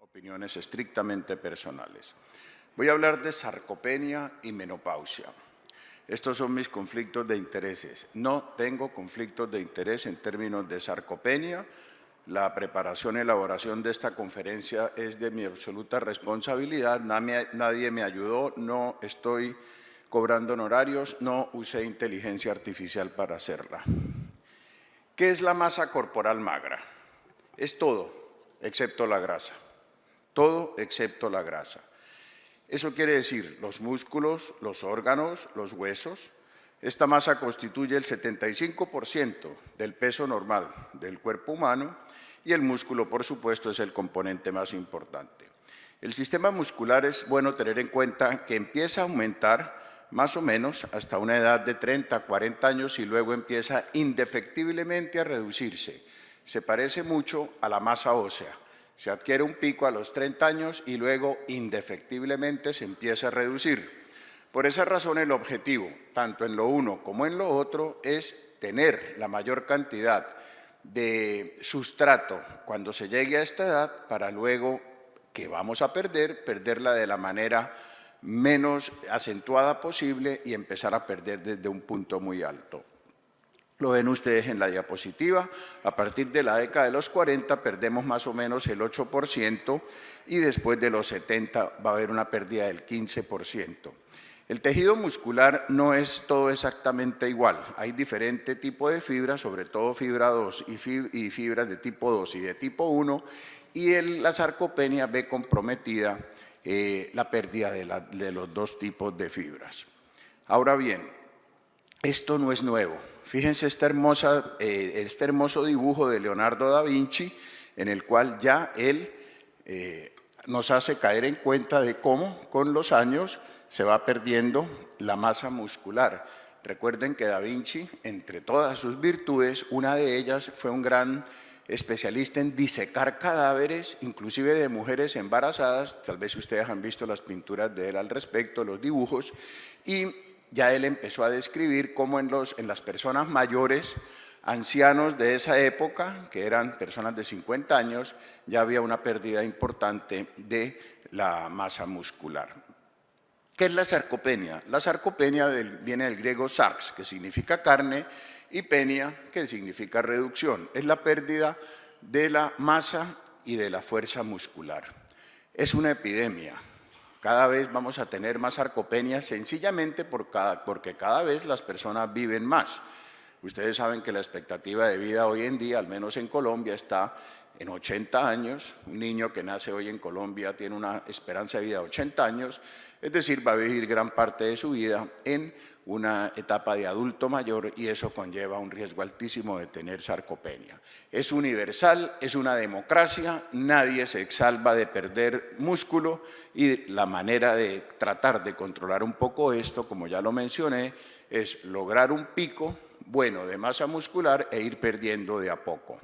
opiniones estrictamente personales. Voy a hablar de sarcopenia y menopausia. Estos son mis conflictos de intereses. No tengo conflictos de interés en términos de sarcopenia. La preparación y elaboración de esta conferencia es de mi absoluta responsabilidad. Nadie me ayudó, no estoy cobrando honorarios, no usé inteligencia artificial para hacerla. ¿Qué es la masa corporal magra? Es todo, excepto la grasa. Todo excepto la grasa. Eso quiere decir los músculos, los órganos, los huesos. Esta masa constituye el 75% del peso normal del cuerpo humano y el músculo, por supuesto, es el componente más importante. El sistema muscular es bueno tener en cuenta que empieza a aumentar más o menos hasta una edad de 30, 40 años y luego empieza indefectiblemente a reducirse. Se parece mucho a la masa ósea. Se adquiere un pico a los 30 años y luego indefectiblemente se empieza a reducir. Por esa razón el objetivo, tanto en lo uno como en lo otro, es tener la mayor cantidad de sustrato cuando se llegue a esta edad para luego que vamos a perderla de la manera menos acentuada posible y empezar a perder desde un punto muy alto. Lo ven ustedes en la diapositiva, a partir de la década de los 40 perdemos más o menos el 8% y después de los 70 va a haber una pérdida del 15%. El tejido muscular no es todo exactamente igual, hay diferente tipo de fibras, sobre todo fibra 2 y fibras de tipo 2 y de tipo 1, y la sarcopenia ve comprometida la pérdida de los dos tipos de fibras. Ahora bien, esto no es nuevo. Fíjense este hermoso dibujo de Leonardo da Vinci, en el cual ya él nos hace caer en cuenta de cómo con los años se va perdiendo la masa muscular. Recuerden que da Vinci, entre todas sus virtudes, una de ellas fue un gran especialista en disecar cadáveres, inclusive de mujeres embarazadas. Tal vez ustedes han visto las pinturas de él al respecto, los dibujos, y ya él empezó a describir cómo en las personas mayores, ancianos de esa época, que eran personas de 50 años, ya había una pérdida importante de la masa muscular. ¿Qué es la sarcopenia? La sarcopenia viene del griego sarx, que significa carne, y penia, que significa reducción. Es la pérdida de la masa y de la fuerza muscular. Es una epidemia. Cada vez vamos a tener más sarcopenia sencillamente porque cada vez las personas viven más. Ustedes saben que la expectativa de vida hoy en día, al menos en Colombia, está en 80 años. Un niño que nace hoy en Colombia tiene una esperanza de vida de 80 años, es decir, va a vivir gran parte de su vida en una etapa de adulto mayor y eso conlleva un riesgo altísimo de tener sarcopenia. Es universal, es una democracia, nadie se salva de perder músculo y la manera de tratar de controlar un poco esto, como ya lo mencioné, es lograr un pico bueno de masa muscular e ir perdiendo de a poco.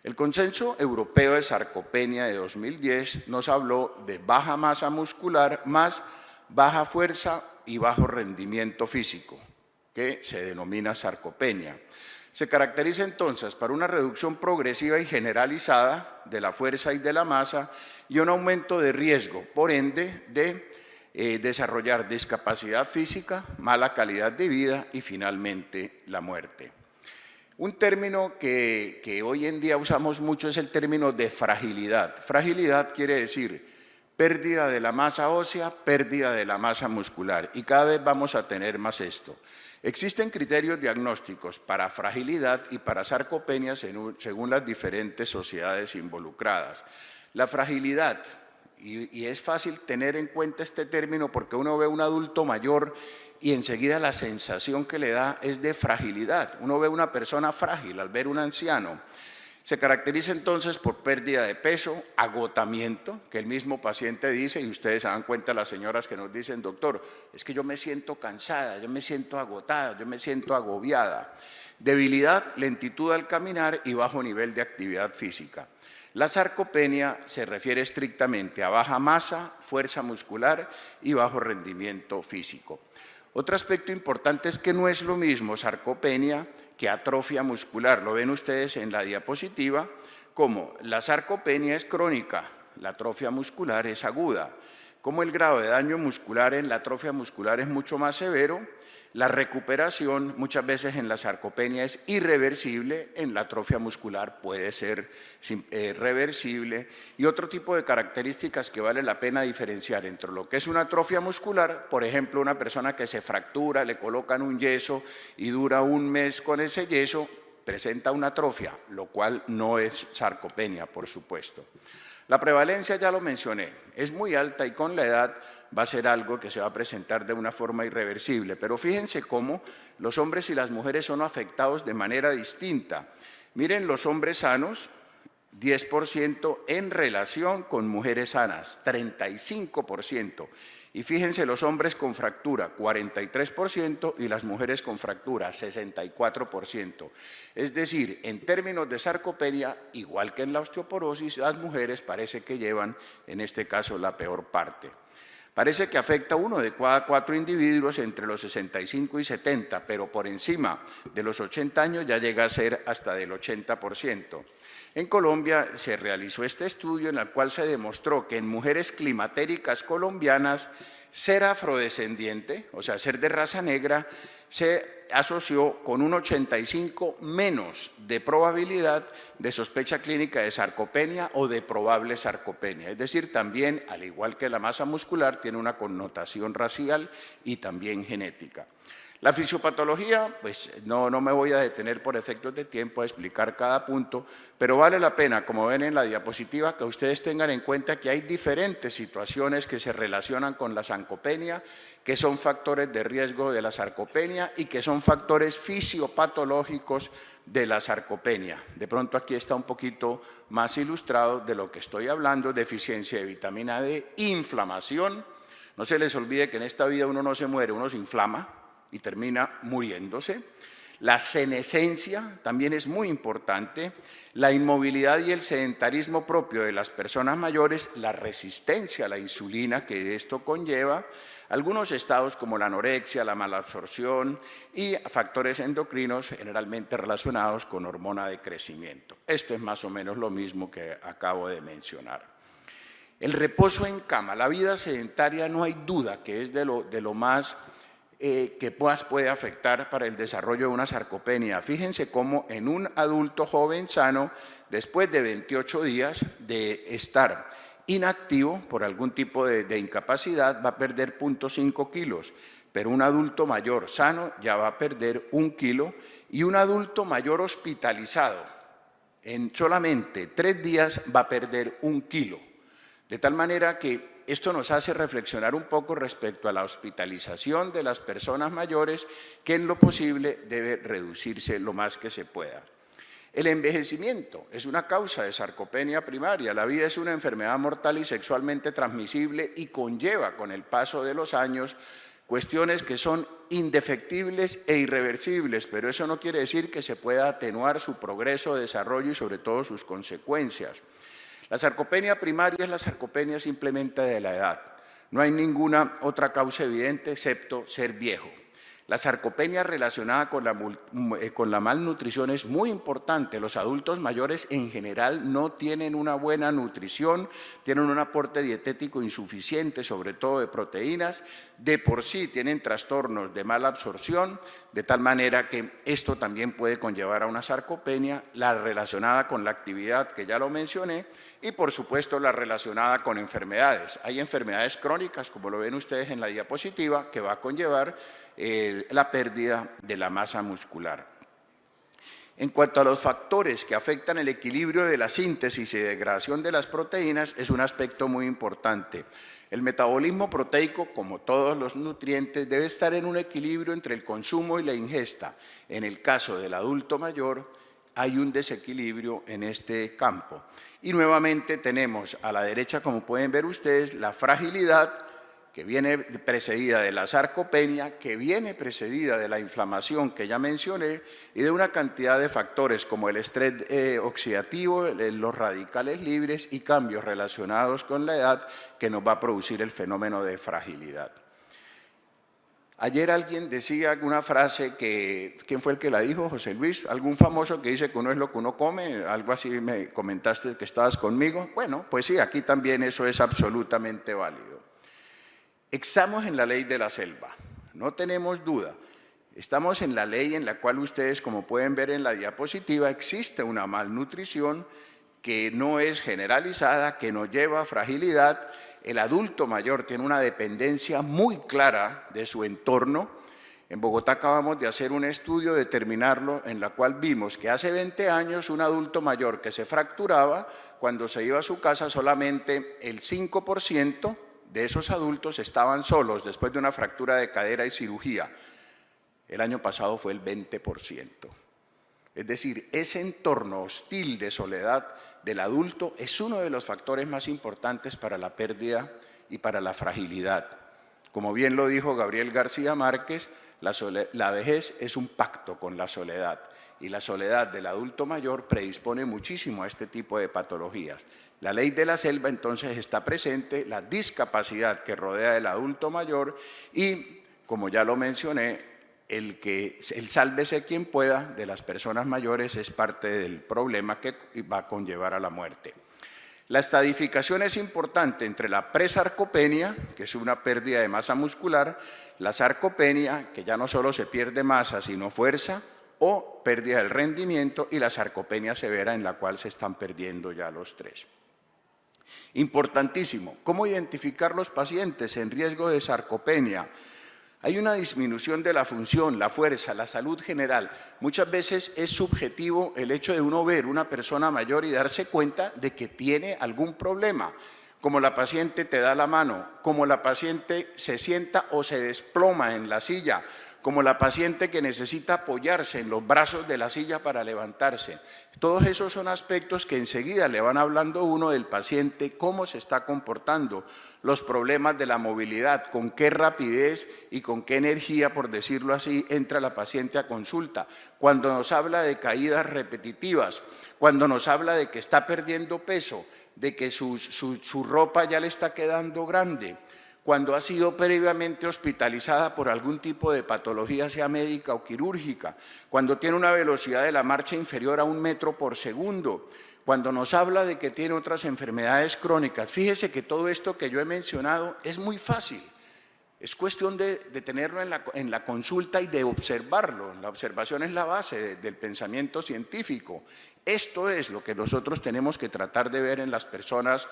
El Consenso Europeo de Sarcopenia de 2010 nos habló de baja masa muscular más baja fuerza y bajo rendimiento físico, que se denomina sarcopenia. Se caracteriza entonces por una reducción progresiva y generalizada de la fuerza y de la masa y un aumento de riesgo, por ende, de desarrollar discapacidad física, mala calidad de vida y finalmente la muerte. Un término que hoy en día usamos mucho es el término de fragilidad. Fragilidad quiere decir pérdida de la masa ósea, pérdida de la masa muscular y cada vez vamos a tener más esto. Existen criterios diagnósticos para fragilidad y para sarcopenia según las diferentes sociedades involucradas. La fragilidad, y es fácil tener en cuenta este término porque uno ve a un adulto mayor y enseguida la sensación que le da es de fragilidad. Uno ve a una persona frágil al ver un anciano. Se caracteriza entonces por pérdida de peso, agotamiento, que el mismo paciente dice, y ustedes se dan cuenta las señoras que nos dicen, doctor, es que yo me siento cansada, yo me siento agotada, yo me siento agobiada. Debilidad, lentitud al caminar y bajo nivel de actividad física. La sarcopenia se refiere estrictamente a baja masa, fuerza muscular y bajo rendimiento físico. Otro aspecto importante es que no es lo mismo sarcopenia que atrofia muscular. Lo ven ustedes en la diapositiva, como la sarcopenia es crónica, la atrofia muscular es aguda. Como el grado de daño muscular en la atrofia muscular es mucho más severo, la recuperación muchas veces en la sarcopenia es irreversible, en la atrofia muscular puede ser reversible, y otro tipo de características que vale la pena diferenciar entre lo que es una atrofia muscular, por ejemplo, una persona que se fractura, le colocan un yeso y dura un mes con ese yeso, presenta una atrofia, lo cual no es sarcopenia, por supuesto. La prevalencia, ya lo mencioné, es muy alta y con la edad va a ser algo que se va a presentar de una forma irreversible. Pero fíjense cómo los hombres y las mujeres son afectados de manera distinta. Miren, los hombres sanos, 10% en relación con mujeres sanas, 35%. Y fíjense, los hombres con fractura, 43%, y las mujeres con fractura, 64%. Es decir, en términos de sarcopenia, igual que en la osteoporosis, las mujeres parece que llevan, en este caso, la peor parte. Parece que afecta a 1 de cada 4 individuos entre los 65 y 70, pero por encima de los 80 años ya llega a ser hasta del 80%. En Colombia se realizó este estudio en el cual se demostró que en mujeres climatéricas colombianas ser afrodescendiente, o sea, ser de raza negra, se asoció con un 85 menos de probabilidad de sospecha clínica de sarcopenia o de probable sarcopenia. Es decir, también, al igual que la masa muscular, tiene una connotación racial y también genética. La fisiopatología, pues no me voy a detener por efectos de tiempo a explicar cada punto, pero vale la pena, como ven en la diapositiva, que ustedes tengan en cuenta que hay diferentes situaciones que se relacionan con la sarcopenia, que son factores de riesgo de la sarcopenia y que son factores fisiopatológicos de la sarcopenia. De pronto aquí está un poquito más ilustrado de lo que estoy hablando: deficiencia de vitamina D, inflamación. No se les olvide que en esta vida uno no se muere, uno se inflama y termina muriéndose. La senescencia también es muy importante, la inmovilidad y el sedentarismo propio de las personas mayores, la resistencia a la insulina que esto conlleva, algunos estados como la anorexia, la malabsorción y factores endocrinos generalmente relacionados con hormona de crecimiento. Esto es más o menos lo mismo que acabo de mencionar. El reposo en cama, la vida sedentaria, no hay duda que es de lo más que puede afectar para el desarrollo de una sarcopenia. Fíjense cómo en un adulto joven sano, después de 28 días de estar inactivo por algún tipo de incapacidad, va a perder 0.5 kilos, pero un adulto mayor sano ya va a perder 1 kilo, y un adulto mayor hospitalizado en solamente 3 días va a perder 1 kilo. De tal manera que esto nos hace reflexionar un poco respecto a la hospitalización de las personas mayores, que en lo posible debe reducirse lo más que se pueda. El envejecimiento es una causa de sarcopenia primaria. La vida es una enfermedad mortal y sexualmente transmisible y conlleva con el paso de los años cuestiones que son indefectibles e irreversibles, pero eso no quiere decir que se pueda atenuar su progreso, desarrollo y sobre todo sus consecuencias. La sarcopenia primaria es la sarcopenia simplemente de la edad. No hay ninguna otra causa evidente excepto ser viejo. La sarcopenia relacionada con la malnutrición es muy importante. Los adultos mayores en general no tienen una buena nutrición, tienen un aporte dietético insuficiente, sobre todo de proteínas, de por sí tienen trastornos de mala absorción, de tal manera que esto también puede conllevar a una sarcopenia, la relacionada con la actividad, que ya lo mencioné, y por supuesto la relacionada con enfermedades. Hay enfermedades crónicas, como lo ven ustedes en la diapositiva, que va a conllevar la pérdida de la masa muscular. En cuanto a los factores que afectan el equilibrio de la síntesis y degradación de las proteínas, es un aspecto muy importante. El metabolismo proteico, como todos los nutrientes, debe estar en un equilibrio entre el consumo y la ingesta. En el caso del adulto mayor, hay un desequilibrio en este campo. Y nuevamente tenemos a la derecha, como pueden ver ustedes, la fragilidad, que viene precedida de la sarcopenia, que viene precedida de la inflamación que ya mencioné, y de una cantidad de factores como el estrés oxidativo, los radicales libres y cambios relacionados con la edad, que nos va a producir el fenómeno de fragilidad. Ayer alguien decía una frase que, ¿quién fue el que la dijo? José Luis, algún famoso que dice que uno es lo que uno come, algo así me comentaste que estabas conmigo. Bueno, pues sí, aquí también eso es absolutamente válido. Estamos en la ley de la selva, no tenemos duda. Estamos en la ley en la cual ustedes, como pueden ver en la diapositiva, existe una malnutrición que no es generalizada, que no lleva fragilidad. El adulto mayor tiene una dependencia muy clara de su entorno. En Bogotá acabamos de hacer un estudio, determinarlo, en la cual vimos que hace 20 años un adulto mayor que se fracturaba, cuando se iba a su casa solamente el 5% de esos adultos estaban solos después de una fractura de cadera y cirugía. El año pasado fue el 20%. Es decir, ese entorno hostil de soledad del adulto es uno de los factores más importantes para la pérdida y para la fragilidad. Como bien lo dijo Gabriel García Márquez, la vejez es un pacto con la soledad, y la soledad del adulto mayor predispone muchísimo a este tipo de patologías. La ley de la selva entonces está presente, la discapacidad que rodea al adulto mayor y, como ya lo mencioné, el sálvese quien pueda de las personas mayores es parte del problema que va a conllevar a la muerte. La estadificación es importante entre la presarcopenia, que es una pérdida de masa muscular, la sarcopenia, que ya no solo se pierde masa, sino fuerza, o pérdida del rendimiento, y la sarcopenia severa, en la cual se están perdiendo ya los tres. Importantísimo, ¿cómo identificar los pacientes en riesgo de sarcopenia? Hay una disminución de la función, la fuerza, la salud general. Muchas veces es subjetivo el hecho de uno ver una persona mayor y darse cuenta de que tiene algún problema, como la paciente te da la mano, como la paciente se sienta o se desploma en la silla, como la paciente que necesita apoyarse en los brazos de la silla para levantarse. Todos esos son aspectos que enseguida le van hablando uno del paciente, cómo se está comportando, los problemas de la movilidad, con qué rapidez y con qué energía, por decirlo así, entra la paciente a consulta. Cuando nos habla de caídas repetitivas, cuando nos habla de que está perdiendo peso, de que su ropa ya le está quedando grande, cuando ha sido previamente hospitalizada por algún tipo de patología, sea médica o quirúrgica, cuando tiene una velocidad de la marcha inferior a 1 metro por segundo, cuando nos habla de que tiene otras enfermedades crónicas. Fíjese que todo esto que yo he mencionado es muy fácil. Es cuestión de tenerlo en la consulta y de observarlo. La observación es la base del pensamiento científico. Esto es lo que nosotros tenemos que tratar de ver en las personas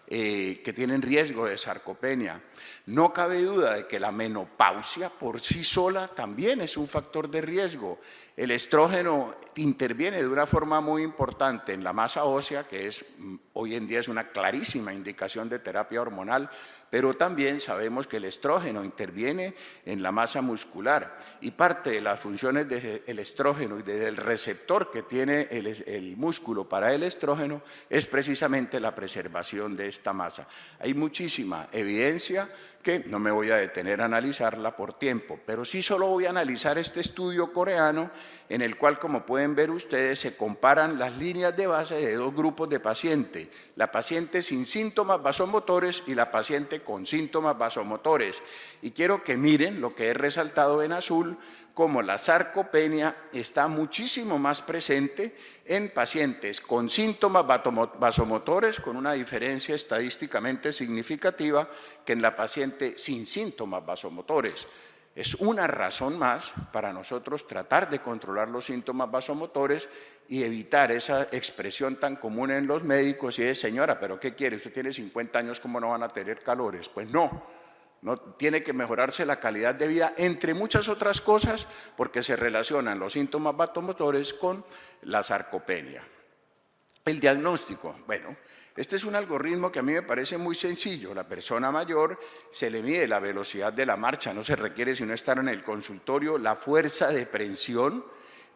que tienen riesgo de sarcopenia. No cabe duda de que la menopausia por sí sola también es un factor de riesgo. El estrógeno interviene de una forma muy importante en la masa ósea, que hoy en día es una clarísima indicación de terapia hormonal, pero también sabemos que el estrógeno interviene en la masa muscular, y parte de las funciones del estrógeno y del receptor que tiene el músculo para el estrógeno es precisamente la preservación de esta masa. Hay muchísima evidencia que no me voy a detener a analizarla por tiempo, pero sí solo voy a analizar este estudio coreano en el cual, como pueden ver ustedes, se comparan las líneas de base de dos grupos de pacientes, la paciente sin síntomas vasomotores y la paciente con síntomas vasomotores. Y quiero que miren lo que he resaltado en azul, como la sarcopenia está muchísimo más presente en pacientes con síntomas vasomotores, con una diferencia estadísticamente significativa, que en la paciente sin síntomas vasomotores. Es una razón más para nosotros tratar de controlar los síntomas vasomotores y evitar esa expresión tan común en los médicos y es: señora, ¿pero qué quiere? Usted tiene 50 años, ¿cómo no van a tener calores? Pues no, tiene que mejorarse la calidad de vida, entre muchas otras cosas, porque se relacionan los síntomas vasomotores con la sarcopenia. El diagnóstico, bueno, este es un algoritmo que a mí me parece muy sencillo. La persona mayor se le mide la velocidad de la marcha, no se requiere sino estar en el consultorio, la fuerza de presión,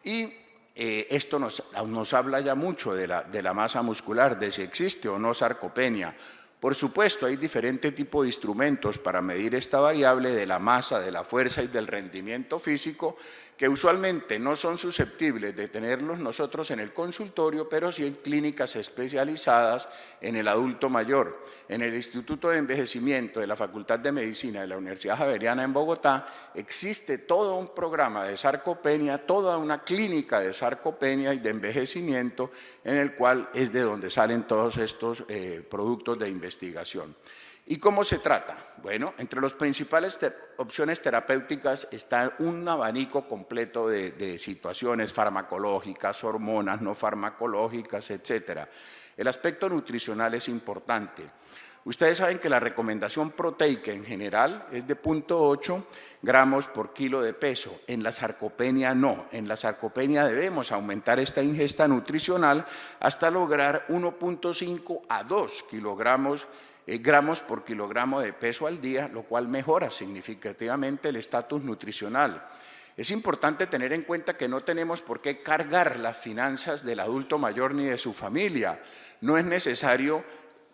y esto nos habla ya mucho de la masa muscular, de si existe o no sarcopenia. Por supuesto, hay diferentes tipos de instrumentos para medir esta variable de la masa, de la fuerza y del rendimiento físico, que usualmente no son susceptibles de tenerlos nosotros en el consultorio, pero sí en clínicas especializadas en el adulto mayor. En el Instituto de Envejecimiento de la Facultad de Medicina de la Universidad Javeriana en Bogotá existe todo un programa de sarcopenia, toda una clínica de sarcopenia y de envejecimiento, en el cual es de donde salen todos estos productos de investigación. ¿Y cómo se trata? Bueno, entre las principales opciones terapéuticas está un abanico completo de situaciones farmacológicas, hormonas no farmacológicas, etc. El aspecto nutricional es importante. Ustedes saben que la recomendación proteica en general es de 0,8 gramos por kilo de peso. En la sarcopenia no. En la sarcopenia debemos aumentar esta ingesta nutricional hasta lograr 1,5 a 2 gramos por kilogramo de peso al día, lo cual mejora significativamente el estatus nutricional. Es importante tener en cuenta que no tenemos por qué cargar las finanzas del adulto mayor ni de su familia. No es necesario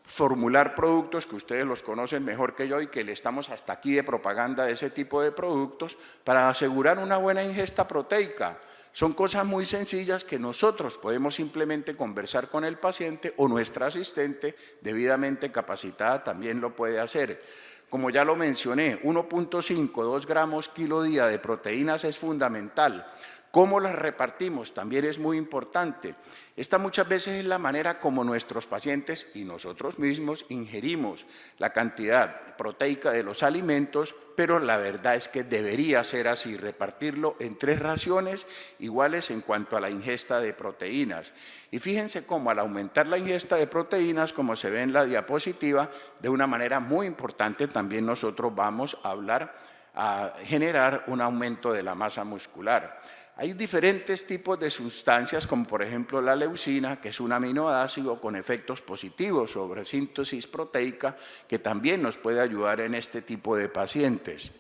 formular productos que ustedes los conocen mejor que yo y que le estamos hasta aquí de propaganda de ese tipo de productos para asegurar una buena ingesta proteica. Son cosas muy sencillas que nosotros podemos simplemente conversar con el paciente o nuestra asistente debidamente capacitada también lo puede hacer. Como ya lo mencioné, 1,5, 2 gramos kilo día de proteínas es fundamental. ¿Cómo las repartimos? También es muy importante. Esta muchas veces es la manera como nuestros pacientes y nosotros mismos ingerimos la cantidad proteica de los alimentos, pero la verdad es que debería ser así, repartirlo en 3 raciones iguales en cuanto a la ingesta de proteínas. Y fíjense cómo al aumentar la ingesta de proteínas, como se ve en la diapositiva, de una manera muy importante también nosotros vamos a generar un aumento de la masa muscular. Hay diferentes tipos de sustancias, como por ejemplo la leucina, que es un aminoácido con efectos positivos sobre síntesis proteica, que también nos puede ayudar en este tipo de pacientes.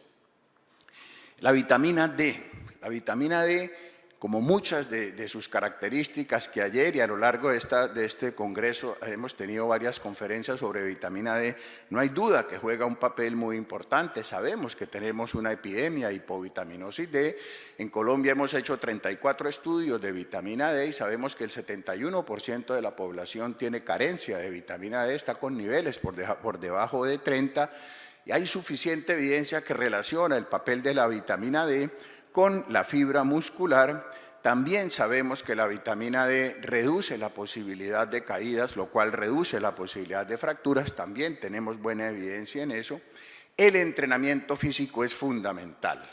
La vitamina D. La vitamina D, como muchas de sus características que ayer y a lo largo de este congreso hemos tenido varias conferencias sobre vitamina D, no hay duda que juega un papel muy importante. Sabemos que tenemos una epidemia de hipovitaminosis D. En Colombia hemos hecho 34 estudios de vitamina D y sabemos que el 71% de la población tiene carencia de vitamina D, está con niveles por debajo de 30 y hay suficiente evidencia que relaciona el papel de la vitamina D con la fibra muscular. También sabemos que la vitamina D reduce la posibilidad de caídas, lo cual reduce la posibilidad de fracturas. También tenemos buena evidencia en eso. El entrenamiento físico es fundamental.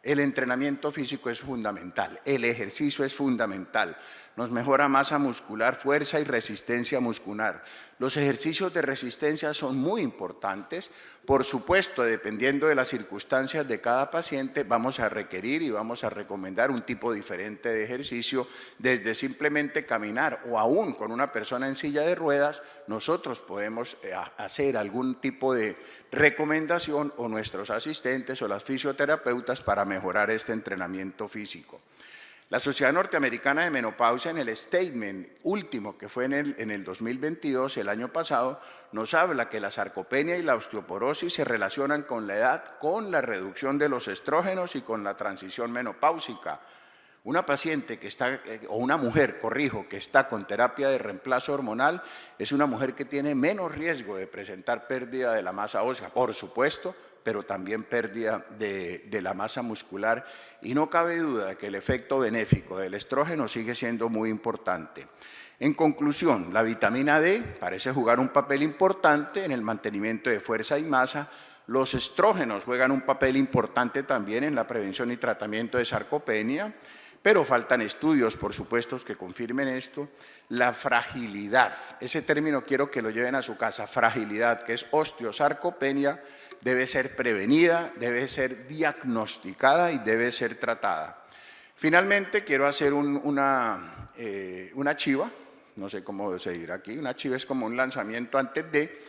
El entrenamiento físico es fundamental. El ejercicio es fundamental. Nos mejora masa muscular, fuerza y resistencia muscular. Los ejercicios de resistencia son muy importantes. Por supuesto, dependiendo de las circunstancias de cada paciente, vamos a requerir y vamos a recomendar un tipo diferente de ejercicio, desde simplemente caminar o aún con una persona en silla de ruedas, nosotros podemos hacer algún tipo de recomendación o nuestros asistentes o las fisioterapeutas para mejorar este entrenamiento físico. La Sociedad Norteamericana de Menopausia, en el statement último que fue en el 2022, el año pasado, nos habla que la sarcopenia y la osteoporosis se relacionan con la edad, con la reducción de los estrógenos y con la transición menopáusica. Una paciente que está, o una mujer, corrijo, que está con terapia de reemplazo hormonal, es una mujer que tiene menos riesgo de presentar pérdida de la masa ósea, por supuesto, pero también pérdida de la masa muscular. Y no cabe duda de que el efecto benéfico del estrógeno sigue siendo muy importante. En conclusión, la vitamina D parece jugar un papel importante en el mantenimiento de fuerza y masa. Los estrógenos juegan un papel importante también en la prevención y tratamiento de sarcopenia, pero faltan estudios, por supuesto, que confirmen esto. La fragilidad, ese término quiero que lo lleven a su casa, fragilidad, que es osteosarcopenia, debe ser prevenida, debe ser diagnosticada y debe ser tratada. Finalmente, quiero hacer una chiva, no sé cómo se dirá aquí, una chiva es como un lanzamiento antes de.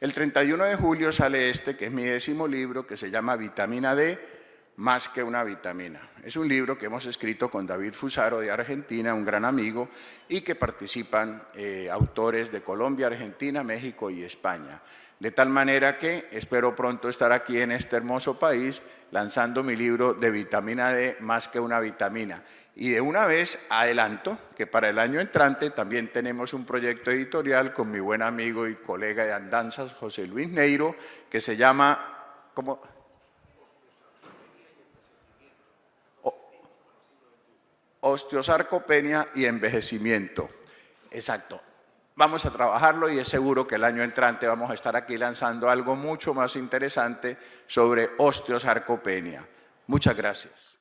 El 31 de julio sale que es mi 10º libro, que se llama Vitamina D, Más que una vitamina. Es un libro que hemos escrito con David Fusaro de Argentina, un gran amigo, y que participan autores de Colombia, Argentina, México y España. De tal manera que espero pronto estar aquí en este hermoso país lanzando mi libro de vitamina D, Más que una vitamina. Y de una vez adelanto que para el año entrante también tenemos un proyecto editorial con mi buen amigo y colega de andanzas, José Luis Neiro, que se llama, ¿cómo? Osteosarcopenia y envejecimiento. Exacto. Vamos a trabajarlo y es seguro que el año entrante vamos a estar aquí lanzando algo mucho más interesante sobre osteosarcopenia. Muchas gracias.